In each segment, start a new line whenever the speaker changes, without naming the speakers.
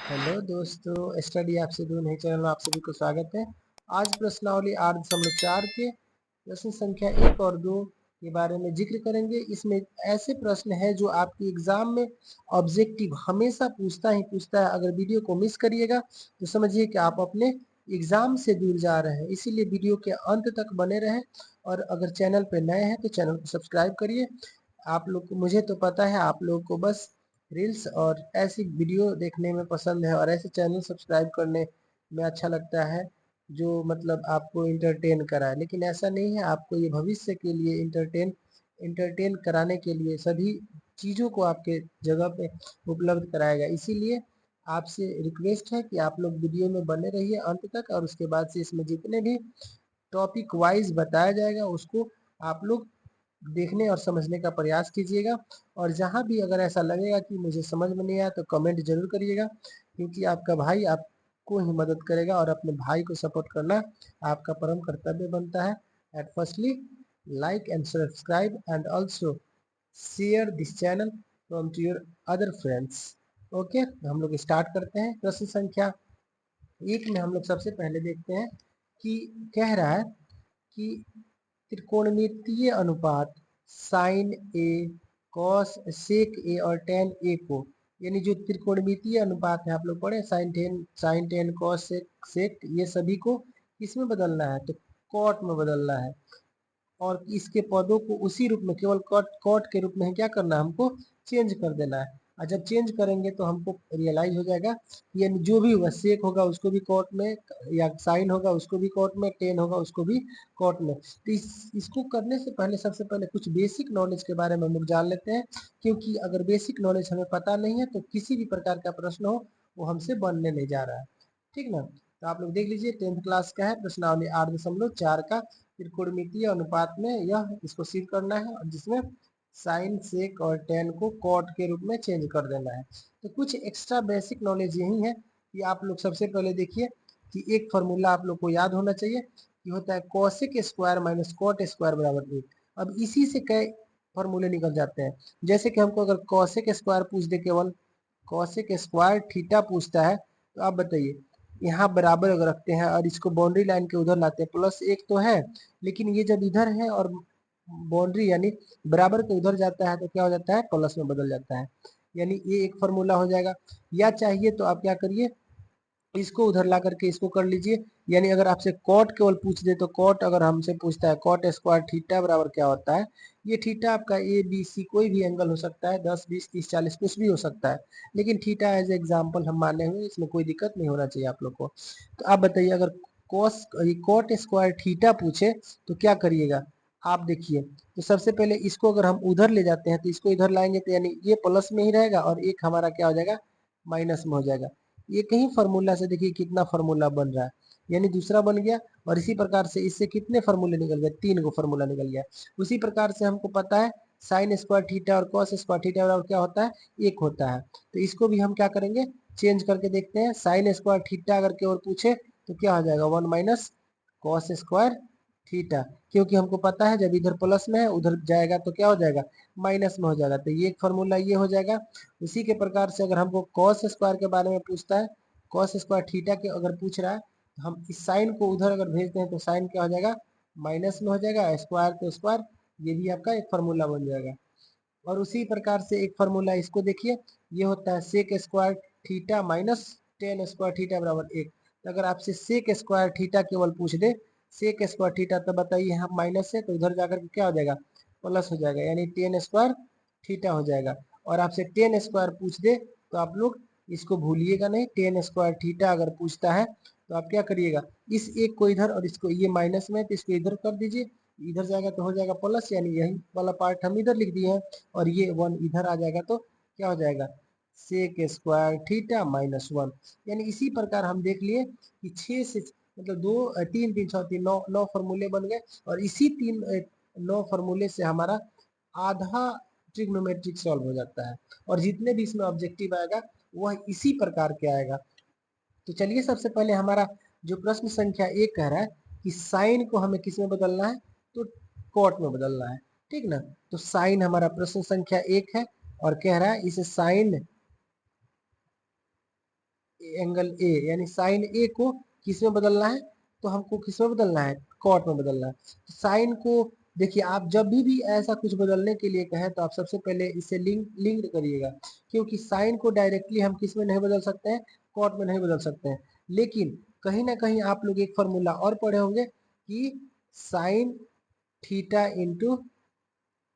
Hello दोस्तों, study आपसे दूर नहीं चैनल में आप सभी को स्वागत है। आज प्रश्नावली 8.4 के प्रश्न संख्या 1 और 2 के बारे में जिक्र करेंगे। इसमें ऐसे प्रश्न है जो आपकी एग्जाम में ऑब्जेक्टिव हमेशा पूछता ही पूछता है। अगर वीडियो को मिस करिएगा तो समझिए कि आप अपने एग्जाम से दूर जा रहे हैं। इसीलिए वीडियो के अंत तक बने रहें और अगर चैनल पर नए हैं तो चैनल को सब्सक्राइब करिए। आप लोग को, मुझे तो पता है आप लोग को बस रील्स और ऐसी वीडियो देखने में पसंद है और ऐसे चैनल सब्सक्राइब करने में अच्छा लगता है जो मतलब आपको इंटरटेन कराए। लेकिन ऐसा नहीं है, आपको ये भविष्य के लिए इंटरटेन कराने के लिए सभी चीज़ों को आपके जगह पे उपलब्ध कराएगा। इसीलिए आपसे रिक्वेस्ट है कि आप लोग वीडियो में बने रहिए अंत तक और उसके बाद से इसमें जितने भी टॉपिक वाइज बताया जाएगा उसको आप लोग देखने और समझने का प्रयास कीजिएगा। और जहाँ भी अगर ऐसा लगेगा कि मुझे समझ में नहीं आया तो कमेंट जरूर करिएगा, क्योंकि आपका भाई आपको ही मदद करेगा और अपने भाई को सपोर्ट करना आपका परम कर्तव्य बनता है। At firstly, like and subscribe and also share this channel from to your other friends. Okay, हम लोग स्टार्ट करते हैं। प्रश्न संख्या 1 में हम लोग सबसे पहले देखते हैं कि कह रहा है कि त्रिकोणमितीय अनुपात साइन ए, कॉस सेक ए और टेन ए को, यानी जो त्रिकोणमितीय अनुपात है आप लोग पढ़े, साइन टेन कॉस सेक ये सभी को किसमें बदलना है, तो कॉट में बदलना है। और इसके पदों को उसी रूप में केवल कॉट कॉट के रूप में क्या करना है, हमको चेंज कर देना है। और जब चेंज करेंगे तो हमको रियलाइज हो जाएगा कि यानी जो भी होगा, सेक होगा उसको भी कॉट में, या साइन होगा उसको भी कॉट में, टेन होगा उसको भी कॉट में। तो इसको करने से पहले सबसे पहले कुछ बेसिक नॉलेज के बारे में हम लोग जान लेते हैं, क्योंकि अगर बेसिक नॉलेज हमें पता नहीं है तो किसी भी प्रकार का प्रश्न हो वो हमसे बनने नहीं जा रहा है। ठीक ना। तो आप लोग देख लीजिए 10th क्लास का है प्रश्नावली 8.4 का, त्रिकोणमितीय अनुपात में यह इसको सिद्ध करना है और जिसमें साइन सेक और टेन को कॉट के रूप में चेंज कर देना है। तो कुछ एक्स्ट्रा बेसिक नॉलेज यही है कि आप लोग सबसे पहले देखिए कि एक फार्मूला आप लोग को याद होना चाहिए कि होता है cosec square minus cot square बराबर 1। अब इसी से कई फार्मूले निकल जाते हैं। जैसे कि हमको अगर कॉसेक स्क्वायर पूछ दे, केवल कॉसेक स्क्वायर थीटा पूछता है, तो आप बताइए यहाँ बराबर अगर रखते हैं और इसको बाउंड्री लाइन के उधर लाते हैं, प्लस 1 तो है, लेकिन ये जब इधर है और बाउंड्री यानी बराबर के उधर जाता है तो क्या हो जाता है, प्लस में बदल जाता है। यानी ये एक फार्मूला हो जाएगा। या चाहिए तो आप क्या करिए, इसको उधर ला करके इसको कर लीजिए। यानी अगर आपसे कॉट केवल पूछ दे तो कॉट अगर हमसे पूछता है कॉट स्क्वायर थीटा बराबर क्या होता है, ये थीटा आपका ए बी सी कोई भी एंगल हो सकता है, 10 20 30 40 कुछ भी हो सकता है, लेकिन थीटा एज एग्जाम्पल हम माने हुए, इसमें कोई दिक्कत नहीं होना चाहिए आप लोग को। तो आप बताइए अगर कॉस कॉट स्क्वायर थीटा पूछे तो क्या करिएगा। आप देखिए, तो सबसे पहले इसको अगर हम उधर ले जाते हैं तो इसको इधर लाएंगे तो यानी ये प्लस में ही रहेगा और एक हमारा क्या हो जाएगा, माइनस में हो जाएगा। एक ही फार्मूला से देखिए कितना फार्मूला बन रहा है, यानी दूसरा बन गया। और इसी प्रकार से इससे कितने फार्मूले निकल गए, 3 गो फार्मूला निकल गया। उसी प्रकार से हमको पता है साइन स्क्वायर थीटा और कॉस स्क्वायर थीटा बराबर क्या होता है, 1 होता है। तो इसको भी हम क्या करेंगे, चेंज करके देखते हैं। साइन स्क्वायर थीटा अगर केवल पूछे तो क्या हो जाएगा, 1 माइनस कॉस स्क्वायर थीटा, क्योंकि हमको पता है जब इधर प्लस में है उधर जाएगा तो क्या हो जाएगा, माइनस में हो जाएगा। तो ये एक फार्मूला ये हो जाएगा। उसी के प्रकार से अगर हमको कॉस स्क्वायर के बारे में पूछता है, कॉस स्क्वायर थीटा के अगर पूछ रहा है, तो हम इस साइन को उधर अगर भेजते हैं तो साइन क्या हो जाएगा, माइनस में हो जाएगा, स्क्वायर तो स्क्वायर, ये भी आपका एक फार्मूला बन जाएगा। और उसी प्रकार से एक फार्मूला इसको देखिए, ये होता है sec square theta minus tan square theta बराबर 1। तो अगर आपसे सेक स्क्वायर थीटा केवल पूछ दे, सेक स्क्वायर थीटा, तो बताइए यहाँ माइनस है तो उधर जाकर के क्या हो जाएगा, प्लस हो जाएगा, यानी टेन स्क्वायर थीटा हो जाएगा। और आपसे टेन स्क्वायर पूछ दे तो आप लोग इसको भूलिएगा नहीं, टेन स्क्वायर थीटा अगर पूछता है तो आप क्या करिएगा, इस एक को इधर और इसको, ये माइनस में तो इसको इधर कर दीजिए, इधर जाएगा तो हो जाएगा प्लस, यानी यही वाला पार्ट हम इधर लिख दिए हैं। और ये 1 इधर आ जाएगा तो क्या हो जाएगा, सेक स्क्वायर थीटा माइनस 1। यानी इसी प्रकार हम देख लिए कि 6 से मतलब 2 3 3 6 3 9 9 फार्मूले बन गए। और इसी 9 फार्मूले से हमारा आधा ट्रिग्नोमेट्रिक सॉल्व हो जाता है। और जितने भी इसमें ऑब्जेक्टिव आएगा वह इसी प्रकार के आएगा। तो चलिए सबसे पहले हमारा जो प्रश्न संख्या 1 कह रहा है कि साइन को हमें किस में बदलना है, तो कॉट में बदलना है। ठीक ना। तो साइन हमारा प्रश्न संख्या 1 है और कह रहा है इसे साइन एंगल ए यानी साइन ए को किस में बदलना है, तो हमको किस में बदलना है, कॉट में बदलना है। साइन को देखिए, आप जब भी ऐसा कुछ बदलने के लिए कहें तो आप सबसे पहले इसे लिंक करिएगा, क्योंकि साइन को डायरेक्टली हम किस में नहीं बदल सकते हैं, कॉट में नहीं बदल सकते हैं। लेकिन कहीं ना कहीं आप लोग एक फॉर्मूला और पढ़े होंगे कि sine theta into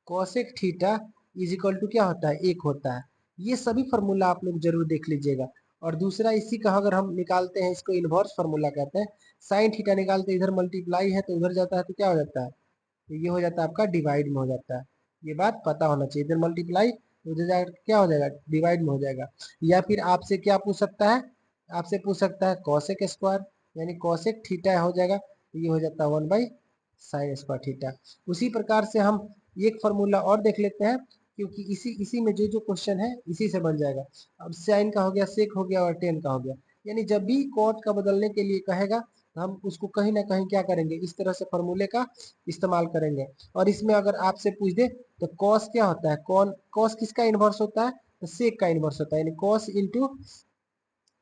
cosec theta is equal to क्या होता है, एक होता है। ये सभी फॉर्मूला आप लोग जरूर देख लीजिएगा। और दूसरा इसी का अगर हम निकालते हैं, इसको इनवर्स फॉर्मूला कहते हैं। साइन थीटा निकालते इधर मल्टीप्लाई है तो उधर जाता है तो क्या हो जाता है, तो ये हो जाता है आपका डिवाइड में हो जाता है। ये बात पता होना चाहिए, इधर मल्टीप्लाई उधर जाकर क्या हो जाएगा, डिवाइड में हो जाएगा। या फिर आपसे क्या पूछ सकता है, आपसे पूछ सकता है कॉसेक स्क्वायर यानी कॉसेक थीटा हो जाएगा, तो ये हो जाता है 1/sin स्क्वायर थीटा। उसी प्रकार से हम एक फॉर्मूला और देख लेते हैं, क्योंकि इसी इसी में जो जो क्वेश्चन है इसी से बन जाएगा। अब साइन का हो गया, सेक हो गया और टेन का हो गया। यानी जब भी कॉट का बदलने के लिए कहेगा तो हम उसको कहीं ना कहीं क्या करेंगे, इस तरह से फॉर्मूले का इस्तेमाल करेंगे। और इसमें अगर आपसे पूछ दे तो कॉस क्या होता है, कौन कॉस किसका इनवर्स होता है, तो सेक का इनवर्स होता है, यानी cos into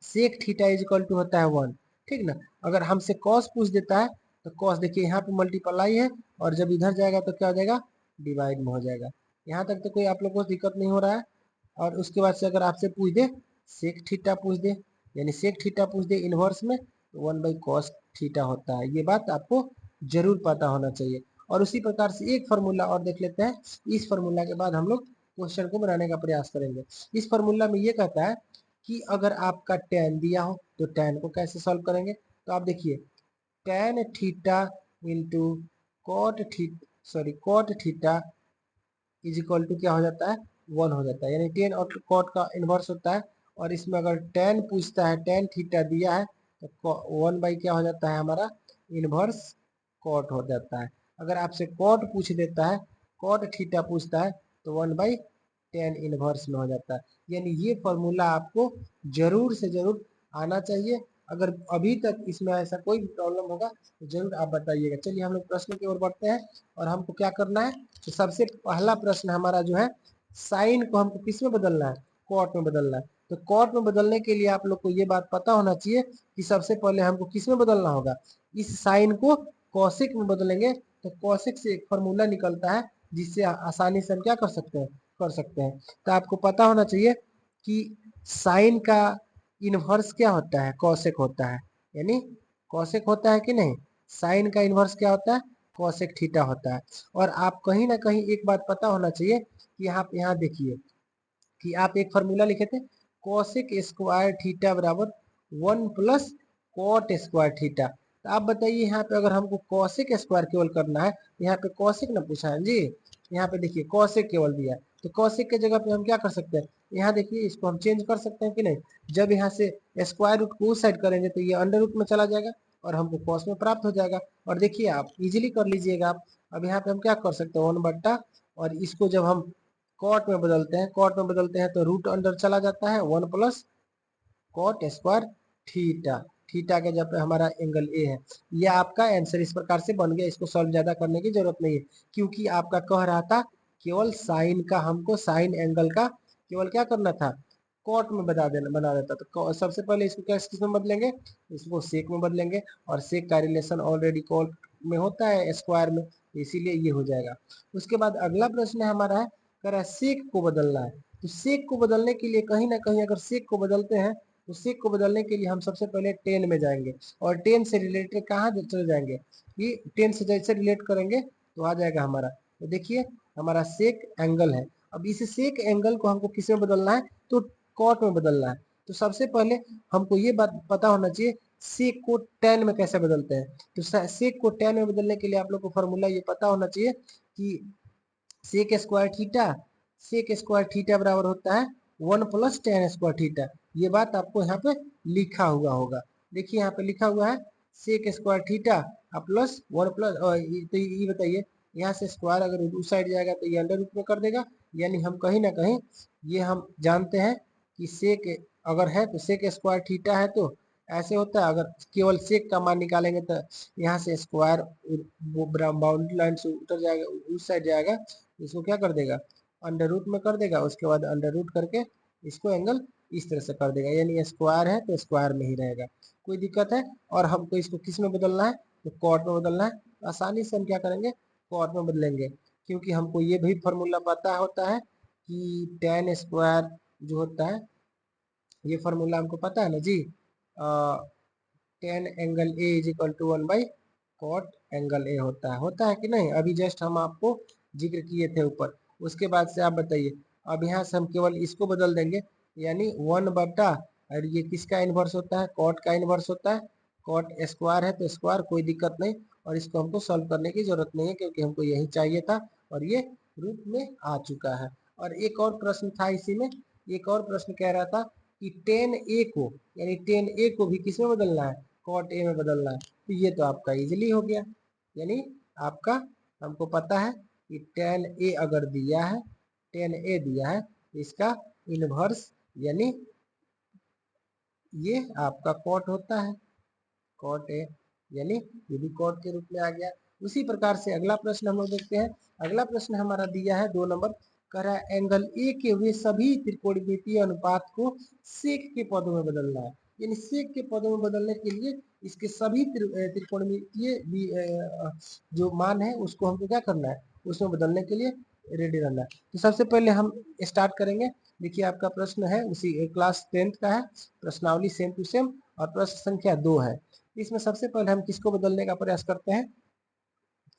sec theta is equal to होता है 1। ठीक ना। अगर हमसे कॉस पूछ देता है तो कॉस देखिए यहाँ पे मल्टीप्लाई है, और जब इधर जाएगा तो क्या हो जाएगा, डिवाइड में हो जाएगा। यहाँ तक तो कोई आप लोग को दिक्कत नहीं हो रहा है। और उसके बाद से अगर आपसे पूछ दे सेक थीटा पूछ दे, यानी सेक थीटा पूछ दे इनवर्स में, तो 1/cos थीटा होता है। ये बात आपको जरूर पता होना चाहिए। और उसी प्रकार से एक फार्मूला और देख लेते हैं। इस फार्मूला के बाद हम लोग क्वेश्चन को बनाने का प्रयास करेंगे। इस फार्मूला में ये कहता है कि अगर आपका tan दिया हो तो tan को कैसे सॉल्व करेंगे, तो आप देखिए tan theta into cot theta is equal to क्या हो जाता है, 1 हो जाता है। यानी tan और कॉट का इनवर्स होता है। और इसमें अगर tan पूछता है, tan थीटा दिया है तो 1 क्या हो जाता है हमारा, इनवर्स कॉट हो जाता है। अगर आपसे कॉट पूछ देता है, कॉट थीटा पूछता है, तो 1/tan इनवर्स में हो जाता है। यानी ये फॉर्मूला आपको जरूर से जरूर आना चाहिए। अगर अभी तक इसमें ऐसा कोई भी प्रॉब्लम होगा तो जरूर आप बताइएगा। चलिए हम लोग प्रश्न की ओर बढ़ते हैं। और हमको क्या करना है, तो सबसे पहला प्रश्न हमारा जो है, साइन को हमको किस में बदलना है, कॉट में बदलना है। तो कॉट में बदलने के लिए आप लोग को ये बात पता होना चाहिए कि सबसे पहले हमको किस में बदलना होगा, इस साइन को कॉसेक में बदलेंगे। तो कॉसेक से एक फॉर्मूला निकलता है जिससे आसानी से हम क्या कर सकते हैं। तो आपको पता होना चाहिए कि साइन का इनवर्स क्या होता है, कॉसेक होता है। यानी कॉसेक होता है कि नहीं, साइन का इनवर्स क्या होता है, कॉसेक थीटा होता है। और आप कहीं ना कहीं एक बात पता होना चाहिए कि आप यहाँ देखिए कि आप एक फॉर्मूला लिखे थे, कॉसेक स्क्वायर थीटा बराबर 1 + कॉट स्क्वायर थीटा। तो आप बताइए यहाँ पे अगर हमको कॉसेक स्क्वायर केवल करना है, यहाँ पे कॉसेक ना पूछा है जी, यहाँ पे देखिए कॉसेक केवल दिया है। तो कॉसेक के जगह पे हम क्या कर सकते हैं, यहाँ देखिए इसको हम चेंज कर सकते हैं कि नहीं। जब यहाँ से स्क्वायर रूट को उस साइड करेंगे तो ये अंडर रूट में चला जाएगा और हमको कॉस में प्राप्त हो जाएगा। और देखिए आप इजिली कर लीजिएगा आप। अब यहाँ पे हम क्या कर सकते हैं, 1/, और इसको जब हम कॉट में बदलते हैं, कॉट में बदलते हैं तो रूट अंडर चला जाता है, 1 + कॉट स्क्वायर थीटा। थीटा के जब पे हमारा एंगल ए है। ये आपका आंसर इस प्रकार से बन गया। इसको सॉल्व ज्यादा करने की जरूरत नहीं है, क्योंकि आपका कह रहा था केवल साइन का, हमको साइन एंगल का केवल क्या करना था, कॉट में बना देता। तो सबसे पहले इसको क्या किस में बदलेंगे, इसको सेक में बदलेंगे। और सेक का रिलेशन ऑलरेडी कॉट में होता है स्क्वायर में, इसीलिए ये हो जाएगा। उसके बाद अगला प्रश्न हमारा है, कह रहा है सेक को बदलना है। तो सेक को बदलने के लिए कहीं ना कहीं अगर सेक को बदलते हैं, तो सेक को बदलने के लिए हम सबसे पहले टेन में जाएंगे। और टेन से रिलेटेड कहाँ चले जाएंगे, कि टेन से जैसे रिलेट करेंगे तो आ जाएगा हमारा। तो देखिए हमारा सेक एंगल है। अब इस सेक एंगल को हमको किस में बदलना है, तो कॉट में बदलना है। तो सबसे पहले हमको ये बात पता होना चाहिए सेक को टेन में कैसे बदलते हैं। तो सेक को टेन में बदलने के लिए आप लोग को फॉर्मूला ये पता होना चाहिए कि sec square theta, sec square theta बराबर होता है 1 + tan स्क्वायर थीटा। ये बात आपको यहाँ पे लिखा हुआ होगा। देखिए यहाँ पे लिखा हुआ है सेक स्क्वायर थीटा प्लस 1 +, तो ये बताइए यहाँ से स्क्वायर अगर उस साइड जाएगा तो ये अंडर रूट में कर देगा। यानी हम कहीं ना कहीं ये हम जानते हैं कि सेक अगर है तो सेक स्क्वायर थीटा है तो ऐसे होता है। अगर केवल सेक का मान निकालेंगे तो यहाँ से स्क्वायर बाउंड्री लाइन से उतर जाएगा, उस साइड जाएगा, इसको क्या कर देगा, अंडर रूट में कर देगा। उसके बाद अंडर रूट करके इसको एंगल इस तरह से कर देगा, यानी स्क्वायर है तो स्क्वायर में ही रहेगा, कोई दिक्कत है। और हमको इसको किस में बदलना है, तो कॉट में बदलना है। आसानी से हम क्या करेंगे, कॉट में बदलेंगे, क्योंकि हमको ये भी फॉर्मूला पता होता है कि tan स्क्वायर जो होता है, ये फॉर्मूला हमको पता है ना जी, tan angle A is equal to 1 by cot angle A होता है कि नहीं। अभी जस्ट हम आपको जिक्र किए थे ऊपर। उसके बाद से आप बताइए, अब यहाँ से हम केवल इसको बदल देंगे, यानी 1 बटा, और ये किसका इनवर्स होता है, कॉट का इनवर्स होता है। कॉट स्क्वायर है तो स्क्वायर, कोई दिक्कत नहीं, और इसको हमको सॉल्व करने की जरूरत नहीं है क्योंकि हमको यही चाहिए था और ये रूप में आ चुका है। और एक और प्रश्न था इसी में, एक और प्रश्न कह रहा था कि tan a को, यानी tan a को भी किस में बदलना है, cot a में बदलना है। तो ये तो आपका इजीली हो गया, यानी आपका, हमको पता है कि tan a अगर दिया है, tan a दिया है, इसका इनवर्स यानी ये आपका cot होता है, cot a, यानी ये भी cot के रूप में आ गया। उसी प्रकार से अगला प्रश्न हम लोग देखते हैं। अगला प्रश्न हमारा दिया है 2 नंबर, कह रहा है एंगल ए के हुए सभी त्रिकोणमितीय अनुपात को सेक के पदों में बदलना है। यानी सेक के पदों में बदलने के लिए इसके सभी त्रिकोणमितीय जो मान है उसको हमको क्या करना है, उसमें बदलने के लिए रेडी रहना है। तो सबसे पहले हम स्टार्ट करेंगे। देखिए आपका प्रश्न है उसी क्लास 10th का है, प्रश्नावली सेम टू सेम, और प्रश्न संख्या 2 है। इसमें सबसे पहले हम किसको बदलने का प्रयास करते हैं,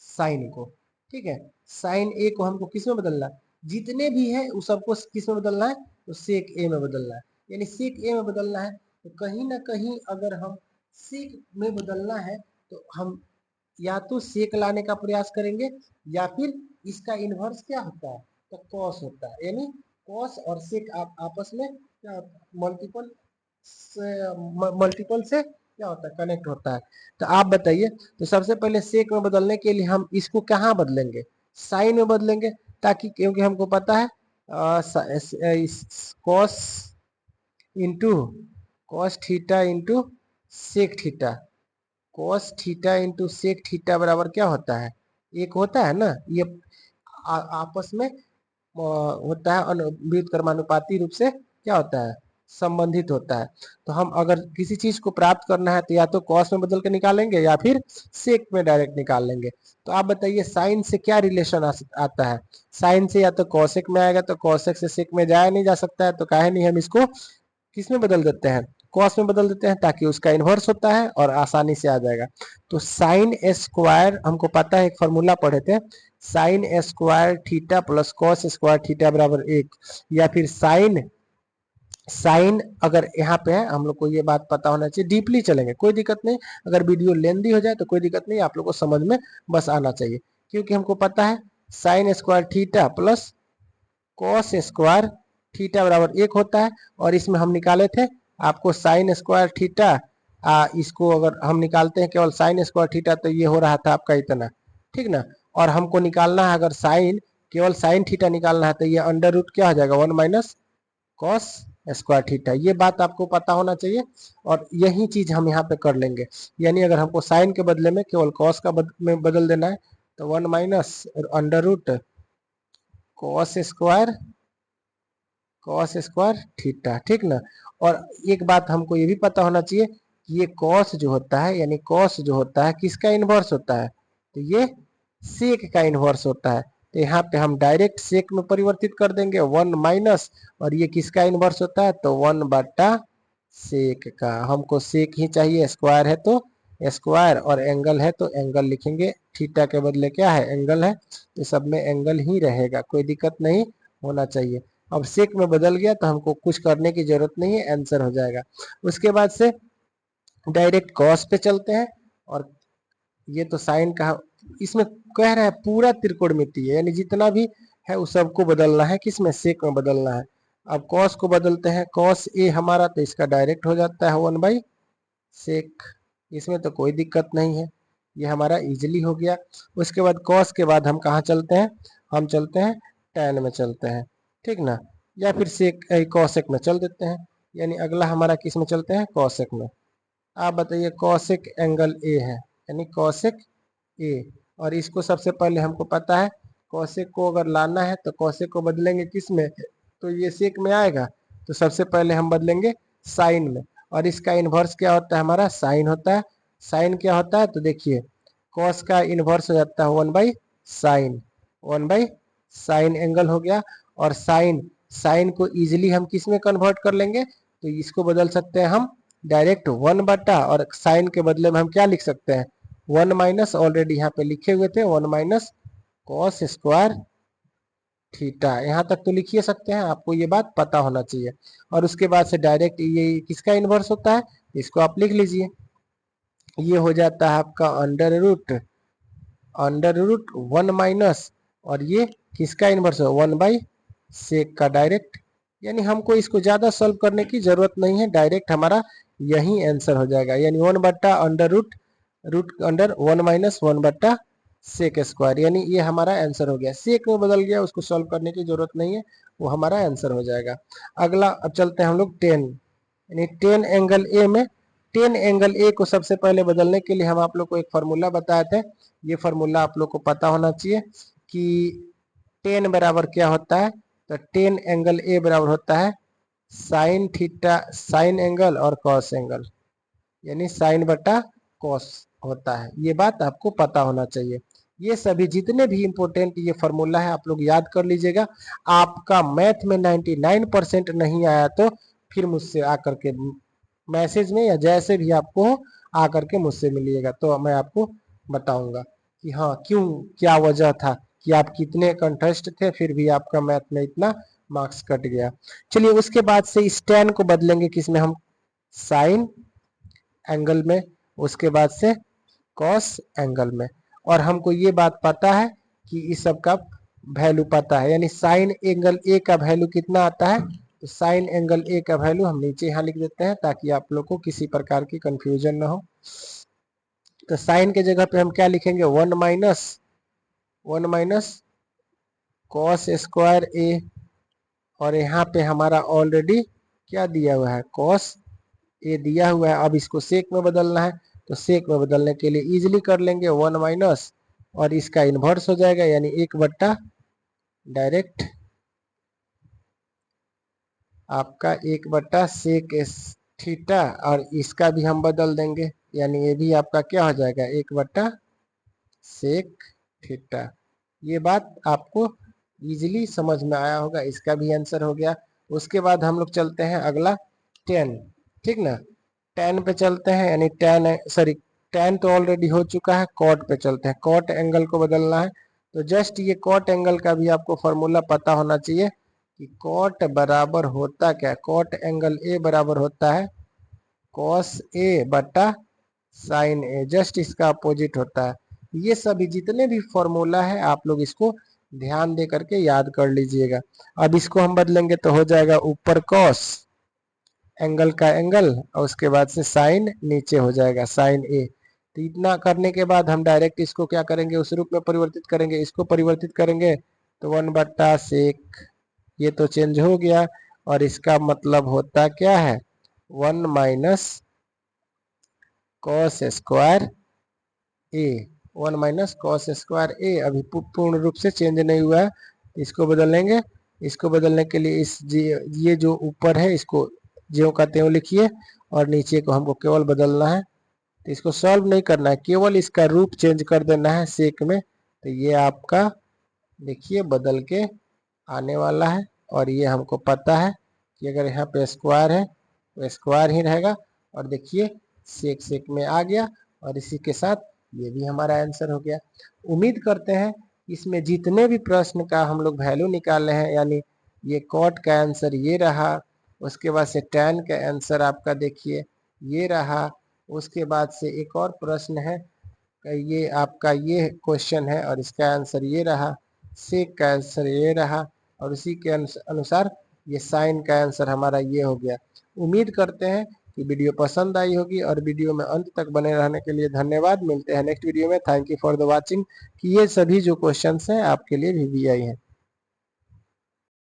साइन को। ठीक है, साइन ए को हमको किस में बदलना है, जितने भी है उस सबको किस में बदलना है, तो सेक ए में बदलना है। यानी सेक ए में बदलना है, तो कहीं ना कहीं अगर हम सेक में बदलना है तो हम या तो सेक लाने का प्रयास करेंगे, या फिर इसका इनवर्स क्या होता है, तो कॉस होता है। यानी कॉस और सेक आपस में क्या होता है, मल्टीपल से क्या होता है, कनेक्ट होता है। तो आप बताइए, तो सबसे पहले सेक में बदलने के लिए हम इसको कहाँ बदलेंगे, साइन में बदलेंगे, ताकि, क्योंकि हमको पता है cos into cos theta into sec theta, cos theta into sec theta बराबर क्या होता है, एक होता है ना। ये आपस में होता है, व्युत्क्रमानुपाती रूप से क्या होता है, संबंधित होता है। तो हम अगर किसी चीज को प्राप्त करना है तो या तो कॉस में बदल के निकालेंगे या फिर सेक में डायरेक्ट निकाल लेंगे। तो आप बताइए साइन से क्या रिलेशन आता है, साइन से या तो कॉसेक में आएगा, तो कॉसेक से सेक में जाया नहीं जा सकता है, तो काहे नहीं हम इसको किस में बदल देते हैं, कॉस में बदल देते हैं, ताकि उसका इनवर्स होता है और आसानी से आ जाएगा। तो साइन स्क्वायर हमको पता है, एक फॉर्मूला पढ़े थे, sine square theta plus cos square theta बराबर 1, या फिर साइन साइन अगर यहाँ पे है, हम लोग को ये बात पता होना चाहिए, डीपली चलेंगे कोई दिक्कत नहीं, अगर वीडियो लेंदी हो जाए तो कोई दिक्कत नहीं, आप लोग को समझ में बस आना चाहिए। क्योंकि हमको पता है sine square theta plus cos square theta बराबर 1 होता है, और इसमें हम निकाले थे आपको साइन स्क्वायर थीटा, इसको अगर हम निकालते हैं केवल साइन स्क्वायर थीटा, तो ये हो रहा था आपका इतना, ठीक ना। और हमको निकालना है अगर साइन, केवल साइन थीटा निकालना है, तो ये अंडर रूट क्या हो जाएगा, 1 माइनस कॉस स्क्वायर थीटा। ये बात आपको पता होना चाहिए, और यही चीज हम यहाँ पे कर लेंगे। यानी अगर हमको साइन के बदले में केवल कॉस का में बदल देना है, तो 1 minus under root cos square theta, ठीक ना। और एक बात हमको ये भी पता होना चाहिए कि ये कॉस जो होता है, यानी कॉस जो होता है किसका इनवर्स होता है, तो ये सेक का इनवर्स होता है। तो यहाँ पे हम डायरेक्ट सेक में परिवर्तित कर देंगे 1 माइनस, और ये किसका इनवर्स होता है, तो 1 बटा सेक का। हमको सेक ही चाहिए, स्क्वायर है तो स्क्वायर, और एंगल है तो एंगल लिखेंगे, थीटा के बदले क्या है, एंगल है, तो सब में एंगल ही रहेगा, कोई दिक्कत नहीं होना चाहिए। अब सेक में बदल गया तो हमको कुछ करने की जरूरत नहीं है, आंसर हो जाएगा। उसके बाद से डायरेक्ट कॉस पे चलते हैं, और ये तो साइन का, इसमें कह रहा है पूरा त्रिकोणमिति है, यानी जितना भी है उस सबको बदलना है, किसमें, सेक में बदलना है। अब कॉस को बदलते हैं, कॉस ए हमारा तो इसका डायरेक्ट हो जाता है 1 बाई सेक, इसमें तो कोई दिक्कत नहीं है, ये हमारा इजिली हो गया। उसके बाद कॉस के बाद हम कहाँ चलते हैं, हम चलते हैं टैन में चलते हैं, ठीक ना, या फिर सेक कॉसेक में चल देते हैं। यानी अगला हमारा किस में चलते हैं, कॉसेक में। आप बताइए कॉसेक एंगल ए है, यानी कॉसेक ए, और इसको सबसे पहले हमको पता है कॉसेक को अगर लाना है तो कॉसेक को बदलेंगे किस में, तो ये सेक में आएगा, तो सबसे पहले हम बदलेंगे साइन में, और इसका इन्वर्स क्या होता है, हमारा साइन होता है। साइन क्या होता है, तो देखिए कॉस का इन्वर्स हो जाता है 1/साइन, 1/साइन एंगल हो गया। और साइन, साइन को इजिली हम किस में कन्वर्ट कर लेंगे, तो इसको बदल सकते हैं हम डायरेक्ट 1 और साइन के बदले में हम क्या लिख सकते हैं 1 माइनस, ऑलरेडी यहाँ पे लिखे हुए थे 1 माइनस कॉस स्क्वायर थीटा। यहाँ तक तो लिखिए सकते हैं, आपको ये बात पता होना चाहिए। और उसके बाद से डायरेक्ट ये किसका इन्वर्स होता है, इसको आप लिख लीजिए। ये हो जाता है आपका अंडर रूट 1 माइनस, और ये किसका इन्वर्स है 1/सेक का डायरेक्ट। यानी हमको इसको ज्यादा सॉल्व करने की जरूरत नहीं है, डायरेक्ट हमारा यही आंसर हो जाएगा। यानी 1/√1 माइनस 1/सेक स्क्वायर, यानी ये हमारा आंसर हो गया। सेक में बदल गया, उसको सॉल्व करने की जरूरत नहीं है, वो हमारा आंसर हो जाएगा। अगला अब चलते हैं हम लोग 10, यानी 10 एंगल ए में। 10 एंगल ए को सबसे पहले बदलने के लिए हम आप लोग को एक फार्मूला बताए थे। ये फार्मूला आप लोग को पता होना चाहिए कि 10 बराबर क्या होता है, तो 10 एंगल ए बराबर होता है साइन थीटा, साइन एंगल और कॉस एंगल, यानी साइन बटा कॉस होता है। ये बात आपको पता होना चाहिए। ये सभी जितने भी इंपॉर्टेंट ये फार्मूला है आप लोग याद कर लीजिएगा। आपका मैथ में 99% नहीं आया तो फिर मुझसे आकर के मैसेज में या जैसे भी आपको आकर के मुझसे मिलिएगा, तो मैं आपको बताऊंगा कि हाँ क्यों, क्या वजह था कि आप कितने कंटेस्ट थे फिर भी आपका मैथ में इतना मार्क्स कट गया। चलिए उसके बाद से इस tan को बदलेंगे किसमें, हम साइन एंगल में, उसके बाद से कॉस एंगल में। और हमको ये बात पता है कि इस सब का वैल्यू पता है, यानी साइन एंगल ए का वैल्यू कितना आता है, तो साइन एंगल ए का वैल्यू हम नीचे यहाँ लिख देते हैं ताकि आप लोग को किसी प्रकार की कंफ्यूजन ना हो। तो साइन के जगह पे हम क्या लिखेंगे 1 माइनस कॉस स्क्वायर ए, और यहाँ पे हमारा ऑलरेडी क्या दिया हुआ है कॉस ए दिया हुआ है। अब इसको सेक में बदलना है, तो सेक में बदलने के लिए इजिली कर लेंगे 1 माइनस, और इसका इन्वर्स हो जाएगा यानी 1 डायरेक्ट आपका 1/सेक थीटा, और इसका भी हम बदल देंगे, यानी ये भी आपका क्या हो जाएगा 1/सेक थीटा। ये बात आपको इजीली समझ में आया होगा, इसका भी आंसर हो गया। उसके बाद हम लोग चलते हैं अगला 10, ठीक ना। 10 पे चलते हैं, यानी tan तो ऑलरेडी हो चुका है, कॉट पे चलते हैं। कॉट एंगल को बदलना है, तो जस्ट ये कॉट एंगल का भी आपको फॉर्मूला पता होना चाहिए कि कॉट बराबर होता क्या, कॉट एंगल ए बराबर होता है कॉस ए बटा साइन ए, जस्ट इसका अपोजिट होता है। ये सभी जितने भी फॉर्मूला है आप लोग इसको ध्यान दे करके याद कर लीजिएगा। अब इसको हम बदलेंगे तो हो जाएगा ऊपर कॉस एंगल का एंगल, और उसके बाद से साइन नीचे हो जाएगा साइन ए। तो इतना करने के बाद हम डायरेक्ट इसको क्या करेंगे उस रूप में परिवर्तित करेंगे, इसको परिवर्तित करेंगे तो 1/सेक, ये तो चेंज हो गया। और इसका मतलब होता क्या है 1 माइनस कॉस स्क्वायर ए, 1 माइनस कॉस स्क्वायर ए। अभी पूर्ण रूप से चेंज नहीं हुआ है, इसको बदलेंगे। इसको बदलने के लिए ये जो ऊपर है इसको ज्यों का त्यों लिखिए, और नीचे को हमको केवल बदलना है। तो इसको सॉल्व नहीं करना है, केवल इसका रूप चेंज कर देना है सेक में। तो ये आपका देखिए बदल के आने वाला है, और ये हमको पता है कि अगर यहाँ पे स्क्वायर है तो स्क्वायर ही रहेगा। और देखिए सेक सेक में आ गया, और इसी के साथ ये भी हमारा आंसर हो गया। उम्मीद करते हैं इसमें जितने भी प्रश्न का हम लोग वैल्यू निकाले हैं, यानी ये कॉट का आंसर ये रहा, उसके बाद से tan का आंसर आपका देखिए ये रहा, उसके बाद से एक और प्रश्न है ये आपका ये क्वेश्चन है और इसका आंसर ये रहा, सेक का आंसर ये रहा, और उसी के अनुसार ये साइन का आंसर हमारा ये हो गया। उम्मीद करते हैं कि वीडियो पसंद आई होगी, और वीडियो में अंत तक बने रहने के लिए धन्यवाद। मिलते हैं नेक्स्ट वीडियो में। Thank you for the watching. कि ये सभी जो क्वेश्चंस हैं आपके लिए VVI हैं।